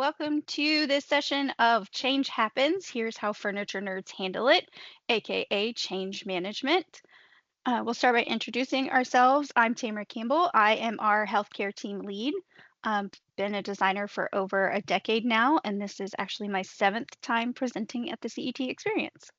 Welcome to this session of Change Happens. Here's how furniture nerds handle it, aka change management. We'll start by introducing ourselves. I'm Tamara Campbell. I am our healthcare team lead. Been a designer for over a decade now, and this is actually my 7th time presenting at the CET experience.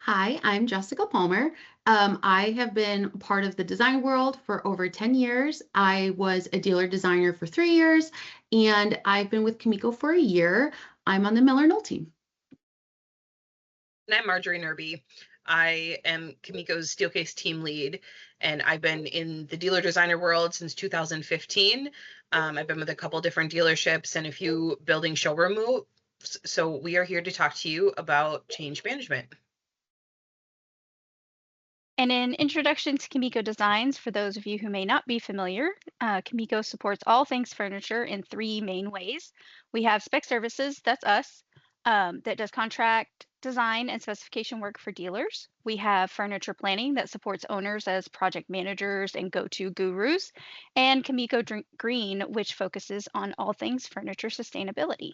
Hi, I'm Jessica Palmer. I have been part of the design world for over 10 years. I was a dealer designer for 3 years, and I've been with Kamiko for a year. I'm on the Miller Knoll team. And I'm Marjorie Nerby. I am Kamiko's Steelcase team lead, and I've been in the dealer designer world since 2015. I've been with a couple different dealerships and a few building showroom moves. So we are here to talk to you about change management. And an introduction to Kamiko Designs, for those of you who may not be familiar, Kamiko supports all things furniture in 3 main ways. We have spec services, that's us, that does contract design and specification work for dealers. We have furniture planning that supports owners as project managers and go-to gurus, and Kamiko Green, which focuses on all things furniture sustainability.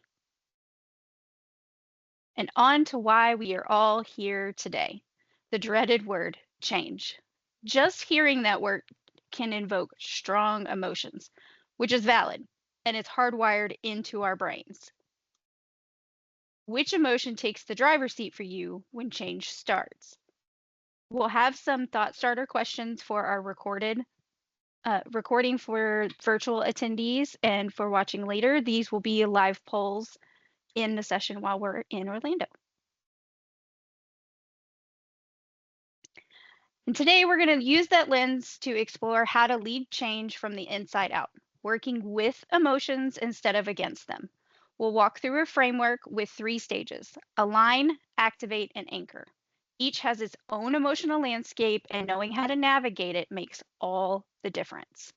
And on to why we are all here today. The dreaded word, change. Just hearing that word can invoke strong emotions, which is valid, and it's hardwired into our brains. Which emotion takes the driver's seat for you when change starts? We'll have some thought starter questions for our recording for virtual attendees, and for watching later, these will be live polls in the session while we're in Orlando. And today we're going to use that lens to explore how to lead change from the inside out, working with emotions instead of against them. We'll walk through a framework with 3 stages: align, activate, and anchor. Each has its own emotional landscape, and knowing how to navigate it makes all the difference.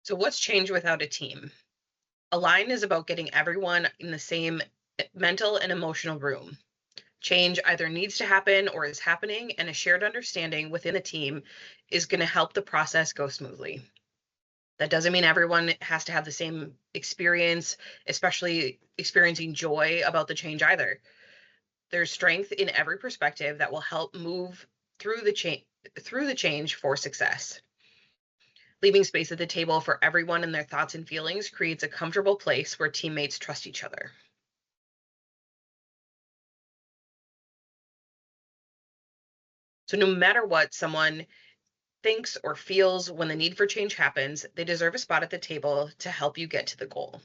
So what's change without a team? Align is about getting everyone in the same mental and emotional room. Change either needs to happen or is happening, and a shared understanding within the team is going to help the process go smoothly. That doesn't mean everyone has to have the same experience, especially experiencing joy about the change either. There's strength in every perspective that will help move through the change for success. Leaving space at the table for everyone and their thoughts and feelings creates a comfortable place where teammates trust each other. So no matter what someone thinks or feels when the need for change happens, they deserve a spot at the table to help you get to the goal.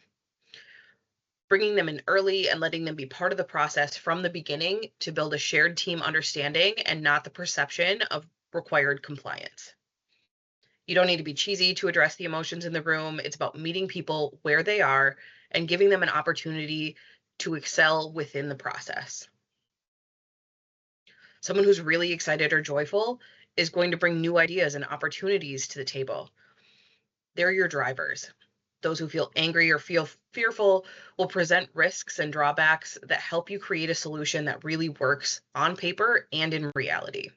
Bringing them in early and letting them be part of the process from the beginning to build a shared team understanding and not the perception of required compliance. You don't need to be cheesy to address the emotions in the room. It's about meeting people where they are and giving them an opportunity to excel within the process. Someone who's really excited or joyful is going to bring new ideas and opportunities to the table. They're your drivers. Those who feel angry or feel fearful will present risks and drawbacks that help you create a solution that really works on paper and in reality.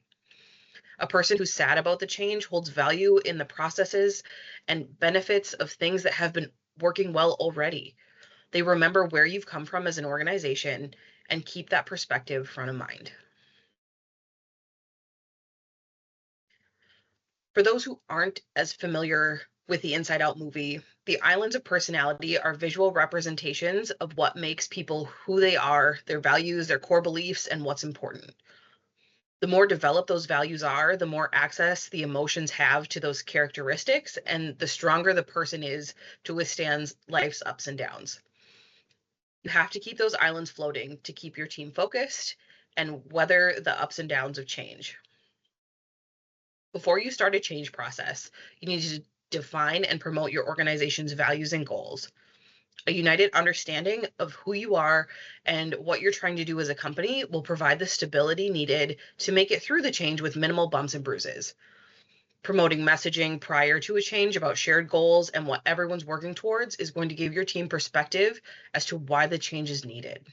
A person who's sad about the change holds value in the processes and benefits of things that have been working well already. They remember where you've come from as an organization and keep that perspective front of mind. For those who aren't as familiar with the Inside Out movie, the islands of personality are visual representations of what makes people who they are, their values, their core beliefs, and what's important. The more developed those values are, the more access the emotions have to those characteristics, and the stronger the person is to withstand life's ups and downs. You have to keep those islands floating to keep your team focused and weather the ups and downs of change. Before you start a change process, you need to define and promote your organization's values and goals. A united understanding of who you are and what you're trying to do as a company will provide the stability needed to make it through the change with minimal bumps and bruises. Promoting messaging prior to a change about shared goals and what everyone's working towards is going to give your team perspective as to why the change is needed.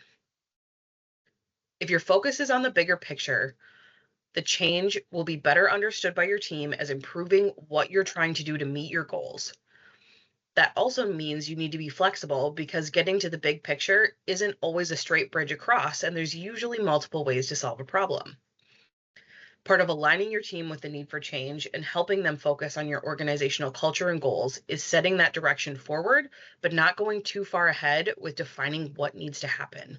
If your focus is on the bigger picture, The change will be better understood by your team as improving what you're trying to do to meet your goals. That also means you need to be flexible because getting to the big picture isn't always a straight bridge across, and there's usually multiple ways to solve a problem. Part of aligning your team with the need for change and helping them focus on your organizational culture and goals is setting that direction forward, but not going too far ahead with defining what needs to happen.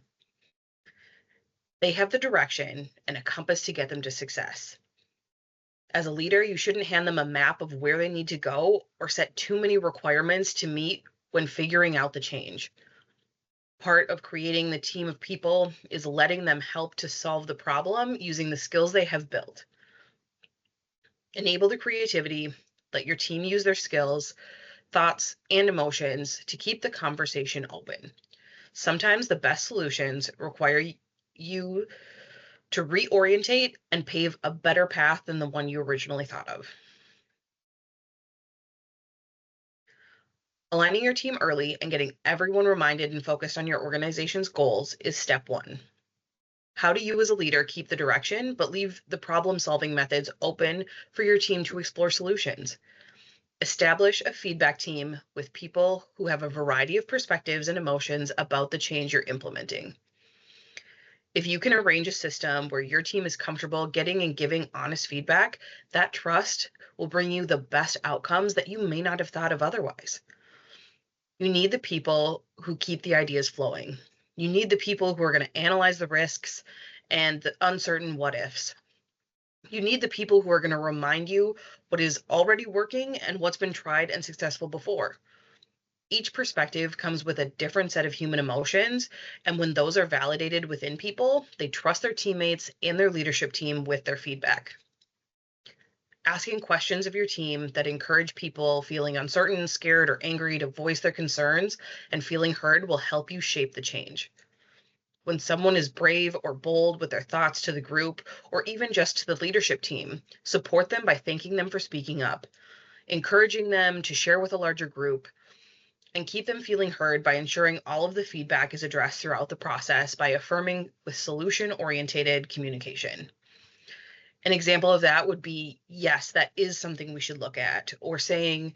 They have the direction and a compass to get them to success. As a leader, you shouldn't hand them a map of where they need to go or set too many requirements to meet when figuring out the change. Part of creating the team of people is letting them help to solve the problem using the skills they have built. Enable the creativity, let your team use their skills, thoughts, and emotions to keep the conversation open. Sometimes the best solutions require you to reorientate and pave a better path than the one you originally thought of. Aligning your team early and getting everyone reminded and focused on your organization's goals is step one. How do you as a leader keep the direction, but leave the problem-solving methods open for your team to explore solutions? Establish a feedback team with people who have a variety of perspectives and emotions about the change you're implementing. If you can arrange a system where your team is comfortable getting and giving honest feedback, that trust will bring you the best outcomes that you may not have thought of otherwise. You need the people who keep the ideas flowing. You need the people who are going to analyze the risks and the uncertain what ifs. You need the people who are going to remind you what is already working and what's been tried and successful before. Each perspective comes with a different set of human emotions, and when those are validated within people, they trust their teammates and their leadership team with their feedback. Asking questions of your team that encourage people feeling uncertain, scared, or angry to voice their concerns and feeling heard will help you shape the change. When someone is brave or bold with their thoughts to the group, or even just to the leadership team, support them by thanking them for speaking up, encouraging them to share with a larger group, and keep them feeling heard by ensuring all of the feedback is addressed throughout the process by affirming with solution-oriented communication. An example of that would be, yes, that is something we should look at, or saying,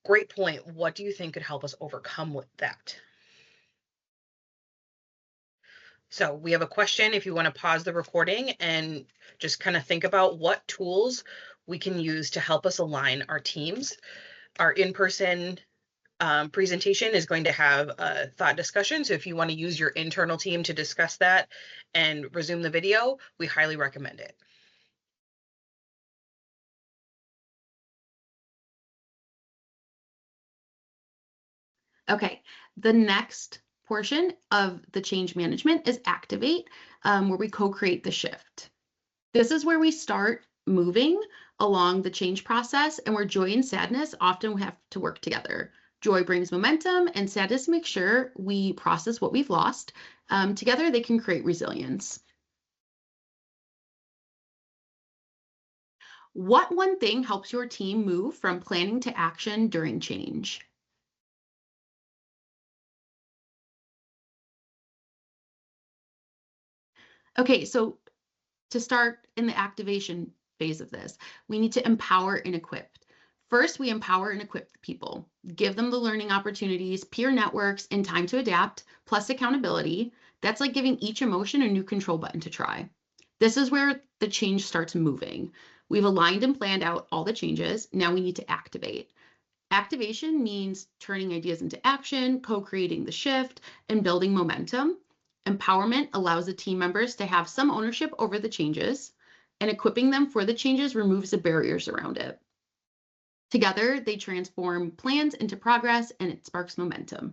great point, what do you think could help us overcome with that? So we have a question if you want to pause the recording and just kind of think about what tools we can use to help us align our teams. Our in-person presentation is going to have a thought discussion. So if you want to use your internal team to discuss that and resume the video, we highly recommend it. Okay, the next portion of the change management is activate, where we co-create the shift. This is where we start moving along the change process and where joy and sadness often have to work together. Joy brings momentum and sadness makes sure we process what we've lost. Together, they can create resilience. What one thing helps your team move from planning to action during change? Okay, so to start in the activation phase of this, we need to empower and equip. First, we empower and equip people, give them the learning opportunities, peer networks, and time to adapt, plus accountability. That's like giving each emotion a new control button to try. This is where the change starts moving. We've aligned and planned out all the changes. Now we need to activate. Activation means turning ideas into action, co-creating the shift, and building momentum. Empowerment allows the team members to have some ownership over the changes, and equipping them for the changes removes the barriers around it. Together, they transform plans into progress, and it sparks momentum.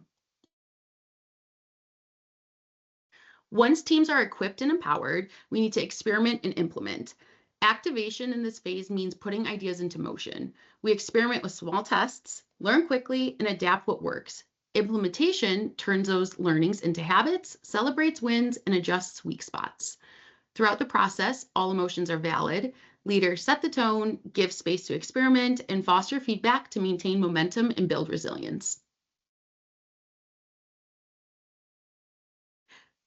Once teams are equipped and empowered, we need to experiment and implement. Activation in this phase means putting ideas into motion. We experiment with small tests, learn quickly, and adapt what works. Implementation turns those learnings into habits, celebrates wins, and adjusts weak spots. Throughout the process, all emotions are valid. Leaders set the tone, give space to experiment, and foster feedback to maintain momentum and build resilience.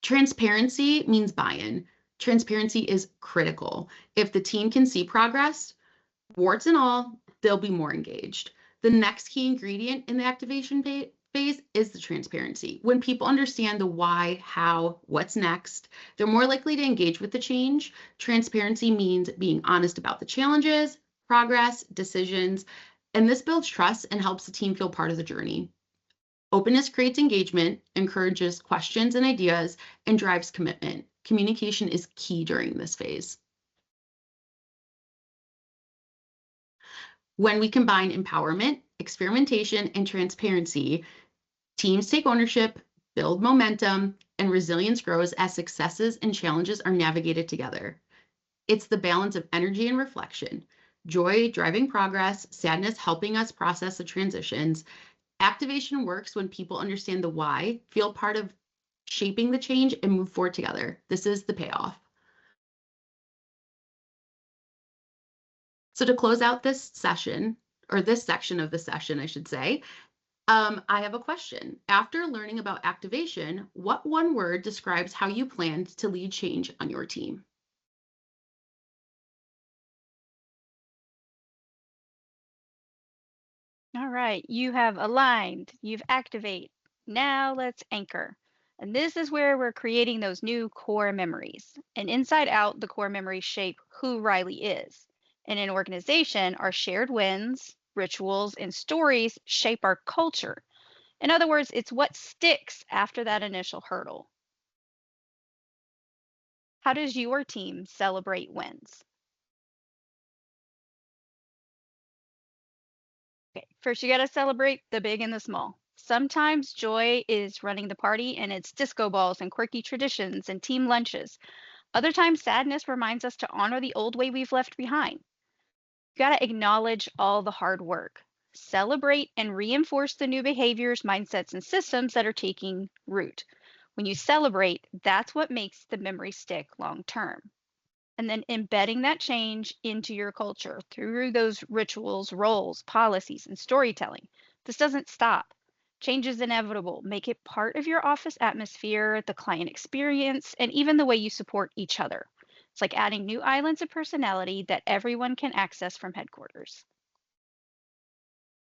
Transparency means buy-in. Transparency is critical. If the team can see progress, warts and all, they'll be more engaged. The next key ingredient in the activation phase is the transparency. When people understand the why, how, what's next, they're more likely to engage with the change. Transparency means being honest about the challenges, progress, decisions, and this builds trust and helps the team feel part of the journey. Openness creates engagement, encourages questions and ideas, and drives commitment. Communication is key during this phase. When we combine empowerment, experimentation, and transparency, teams take ownership, build momentum, and resilience grows as successes and challenges are navigated together. It's the balance of energy and reflection, joy driving progress, sadness helping us process the transitions. Activation works when people understand the why, feel part of shaping the change, and move forward together. This is the payoff. So to close out this session, or this section of the session, I should say, I have a question. After learning about activation, what one word describes how you planned to lead change on your team? All right, you have aligned, you've activate. Now let's anchor. And this is where we're creating those new core memories. And inside out, the core memories shape who Riley is. In an organization, our shared wins, rituals, and stories shape our culture. In other words, it's what sticks after that initial hurdle. How does your team celebrate wins? Okay, first you got to celebrate the big and the small. Sometimes joy is running the party and it's disco balls and quirky traditions and team lunches. Other times sadness reminds us to honor the old way we've left behind. You got to acknowledge all the hard work. Celebrate and reinforce the new behaviors, mindsets, and systems that are taking root. When you celebrate, that's what makes the memory stick long term. And then embedding that change into your culture through those rituals, roles, policies, and storytelling. This doesn't stop. Change is inevitable. Make it part of your office atmosphere, the client experience, and even the way you support each other. It's like adding new islands of personality that everyone can access from headquarters.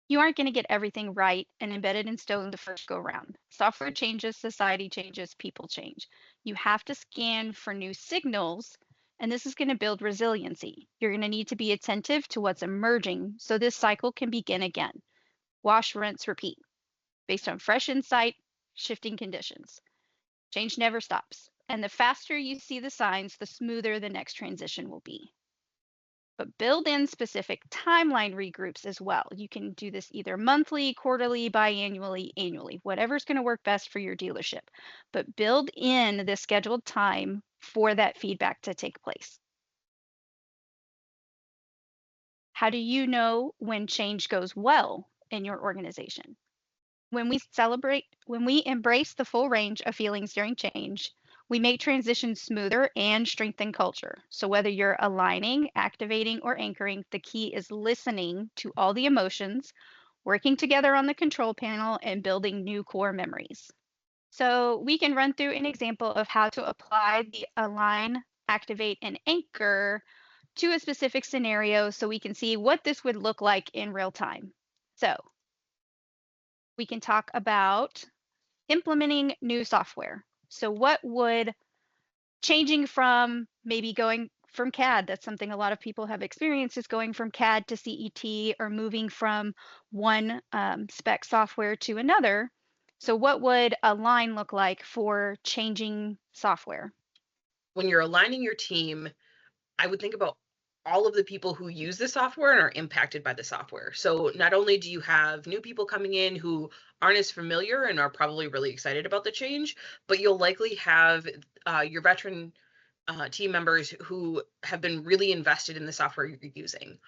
You aren't going to get everything right and embedded in stone the first go round. Software changes, society changes, people change. You have to scan for new signals, and this is going to build resiliency. You're going to need to be attentive to what's emerging so this cycle can begin again. Wash, rinse, repeat, based on fresh insight, shifting conditions. Change never stops. And the faster you see the signs, the smoother the next transition will be. But build in specific timeline regroups as well. You can do this either monthly, quarterly, biannually, annually, whatever's going to work best for your dealership. But build in the scheduled time for that feedback to take place. How do you know when change goes well in your organization? When we embrace the full range of feelings during change, we make transitions smoother and strengthen culture. So whether you're aligning, activating, or anchoring, the key is listening to all the emotions, working together on the control panel, and building new core memories. So we can run through an example of how to apply the align, activate, and anchor to a specific scenario so we can see what this would look like in real time. So we can talk about implementing new software. So what would changing from maybe going from CAD, that's something a lot of people have experienced, is going from CAD to CET or moving from one spec software to another. So what would a line look like for changing software? When you're aligning your team, I would think about all of the people who use the software and are impacted by the software. So not only do you have new people coming in who aren't as familiar and are probably really excited about the change, but you'll likely have your veteran team members who have been really invested in the software you're using.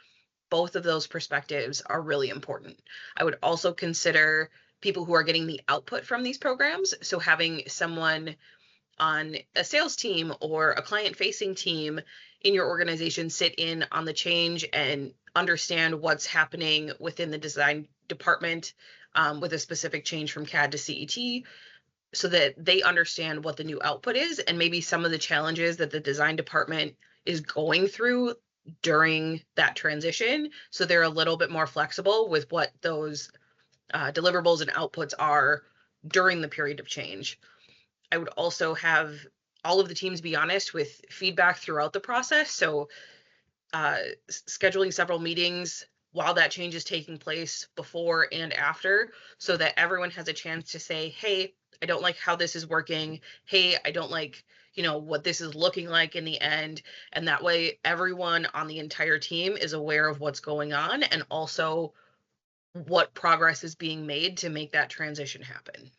Both of those perspectives are really important. I would also consider people who are getting the output from these programs. So having someone on a sales team or a client facing team in your organization sit in on the change and understand what's happening within the design department with a specific change from CAD to CET. so that they understand what the new output is and maybe some of the challenges that the design department is going through during that transition. So they're a little bit more flexible with what those deliverables and outputs are during the period of change. I would also have all of the teams be honest with feedback throughout the process. So scheduling several meetings while that change is taking place, before and after, so that everyone has a chance to say, hey, I don't like how this is working. Hey, I don't like, what this is looking like in the end. And that way everyone on the entire team is aware of what's going on and also what progress is being made to make that transition happen.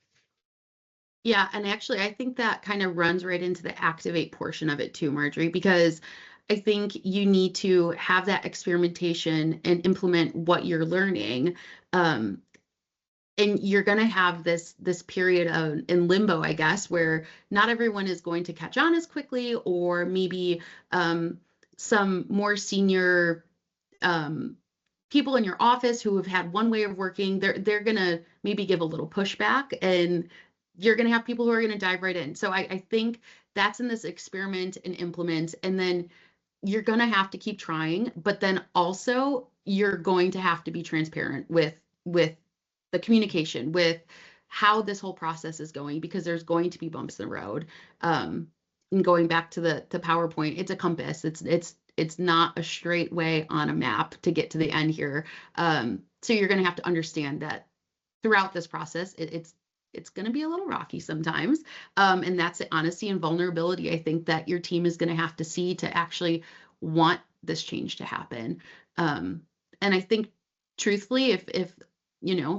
Yeah, and actually, I think that kind of runs right into the activate portion of it too, Marjorie, because I think you need to have that experimentation and implement what you're learning. And you're going to have this period of in limbo, I guess, where not everyone is going to catch on as quickly, or maybe some more senior people in your office who have had one way of working, they're going to maybe give a little pushback, and you're going to have people who are going to dive right in. So I think that's in this experiment and implement, and then you're going to have to keep trying, but then also you're going to have to be transparent with the communication, with how this whole process is going, because there's going to be bumps in the road. And going back to the PowerPoint, it's a compass. It's not a straight way on a map to get to the end here. So you're going to have to understand that throughout this process, it's going to be a little rocky sometimes. And that's the honesty and vulnerability, I think, that your team is going to have to see to actually want this change to happen. And I think, truthfully, if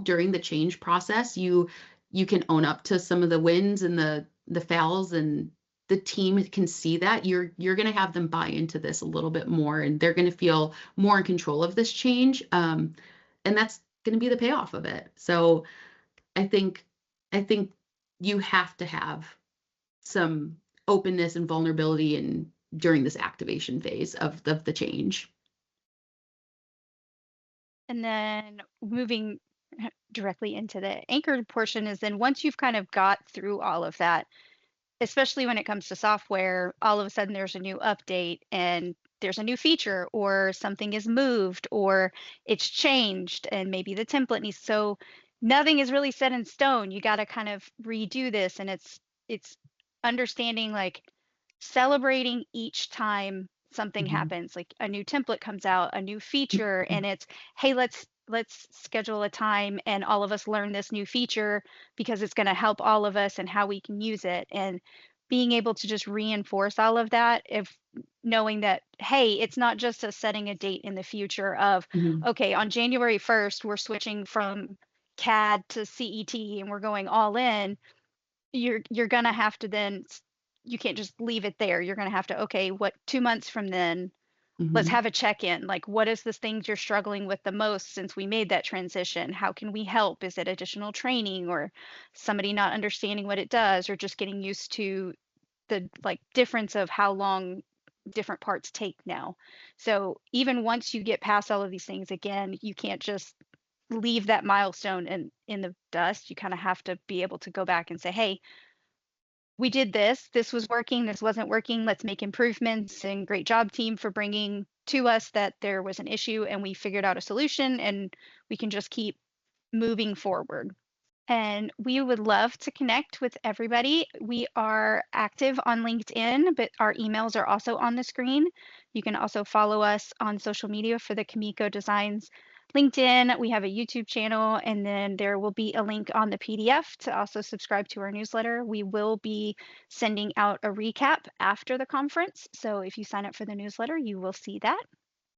during the change process, you can own up to some of the wins and the fails, and the team can see that, you're going to have them buy into this a little bit more, and they're going to feel more in control of this change. And that's going to be the payoff of it. So I think you have to have some openness and vulnerability during this activation phase of the change. And then moving directly into the anchored portion is then once you've kind of got through all of that, especially when it comes to software, all of a sudden there's a new update and there's a new feature, or something is moved, or it's changed, and maybe the template needs, so nothing is really set in stone. You got to kind of redo this, and it's understanding, like, celebrating each time something Mhm. happens, like a new template comes out, a new feature, and it's, hey, let's schedule a time and all of us learn this new feature because it's going to help all of us and how we can use it. And being able to just reinforce all of that, if knowing that, hey, it's not just us setting a date in the future of, Mhm. okay, on January 1st we're switching from CAD to CET and we're going all in. You're going to have to then, you can't just leave it there. You're going to have to, okay, what, 2 months from then, let's Mhm. have a check-in. Like, what is the things you're struggling with the most since we made that transition? How can we help? Is it additional training, or somebody not understanding what it does, or just getting used to the, like, difference of how long different parts take now? So even once you get past all of these things, again, you can't just leave that milestone in the dust. You kind of have to be able to go back and say, hey, we did this. This was working. This wasn't working. Let's make improvements. And great job, team, for bringing to us that there was an issue and we figured out a solution, and we can just keep moving forward. And we would love to connect with everybody. We are active on LinkedIn, but our emails are also on the screen. You can also follow us on social media for the Kamiko Designs LinkedIn. We have a YouTube channel, and then there will be a link on the PDF to also subscribe to our newsletter. We will be sending out a recap after the conference. So if you sign up for the newsletter, you will see that.